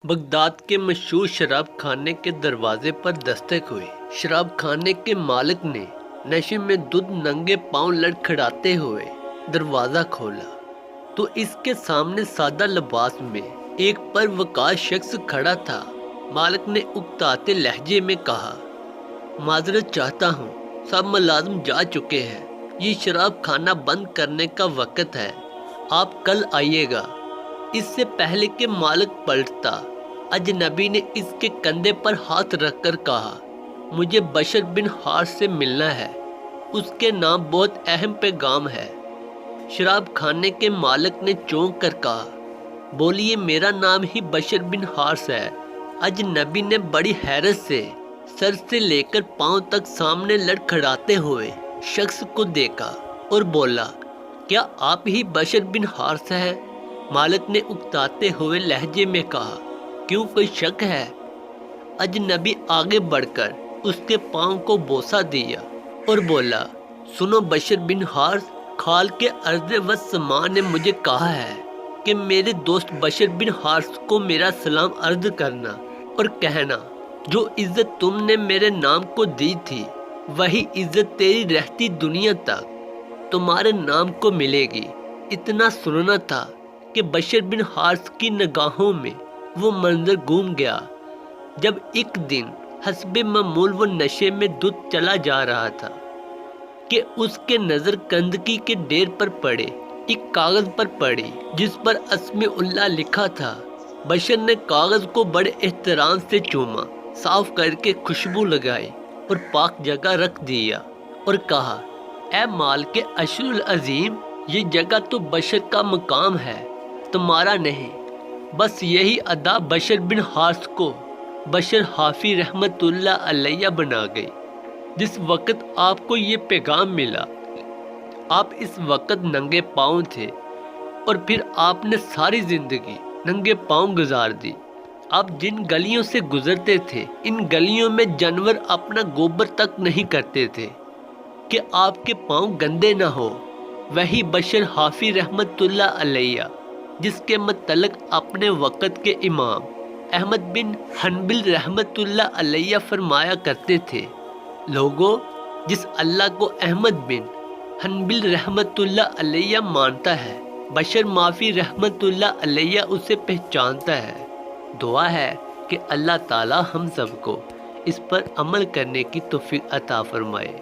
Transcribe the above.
Baghdad کے مشہور شراب خانے کے دروازے پر دستک ہوئی۔ شراب خانے کے مالک نے نشے میں دودھ ننگے پاؤں لڑکھڑاتے ہوئے دروازہ کھولا تو اس کے سامنے سادہ لباس میں ایک پروقار شخص کھڑا تھا۔ مالک نے اکتاتے لہجے میں کہا، معذرت چاہتا ہوں، سب ملازم جا چکے ہیں، یہ شراب خانہ بند کرنے کا وقت ہے، آپ کل آئیے گا۔ اس سے پہلے کہ مالک پلٹتا، اجنبی نے اس کے کندھے پر ہاتھ رکھ کر کہا، مجھے بشر بن حارث سے ملنا ہے، اس کے نام بہت اہم پیغام ہے۔ شراب خانے کے مالک نے چونک کر کہا، بولیے، میرا نام ہی بشر بن حارث ہے۔ اجنبی نے بڑی حیرت سے سر سے لے کر پاؤں تک سامنے لڑکھڑاتے ہوئے شخص کو دیکھا اور بولا، کیا آپ ہی بشر بن حارث ہیں؟ مالک نے اکتاتے ہوئے لہجے میں کہا، کیوں، کوئی شک ہے؟ اجنبی آگے بڑھ کر اس کے پاؤں کو بوسہ دیا اور بولا، سنو بشر بن حارث، خالق ارض و سما نے مجھے کہا ہے کہ میرے دوست بشر بن حارث کو میرا سلام عرض کرنا اور کہنا، جو عزت تم نے میرے نام کو دی تھی وہی عزت تیری رہتی دنیا تک تمہارے نام کو ملے گی۔ اتنا سننا تھا کہ بشر بن حارث کی نگاہوں میں وہ منظر گھوم گیا جب ایک دن حسب معمول وہ نشے میں دھت چلا جا رہا تھا کہ اس کے نظر گندگی کے ڈھیر پر پڑے ایک کاغذ پر پڑی جس پر اسم اللہ لکھا تھا۔ بشر نے کاغذ کو بڑے احترام سے چوما، صاف کر کے خوشبو لگائی اور پاک جگہ رکھ دیا اور کہا، اے مال کے اشر العظیم، یہ جگہ تو بشر کا مقام ہے، تمہارا نہیں۔ بس یہی ادا بشر بن حارث کو بشر حافی رحمت اللہ علیہ بنا گئی۔ جس وقت آپ کو یہ پیغام ملا، آپ اس وقت ننگے پاؤں تھے اور پھر آپ نے ساری زندگی ننگے پاؤں گزار دی۔ آپ جن گلیوں سے گزرتے تھے، ان گلیوں میں جانور اپنا گوبر تک نہیں کرتے تھے کہ آپ کے پاؤں گندے نہ ہو۔ وہی بشر حافی رحمت اللہ علیہ جس کے متعلق اپنے وقت کے امام احمد بن حنبل رحمت اللہ علیہ فرمایا کرتے تھے، لوگوں، جس اللہ کو احمد بن حنبل رحمت اللہ علیہ مانتا ہے، بشر معافی رحمت اللہ علیہ اسے پہچانتا ہے۔ دعا ہے کہ اللہ تعالی ہم سب کو اس پر عمل کرنے کی توفیق عطا فرمائے۔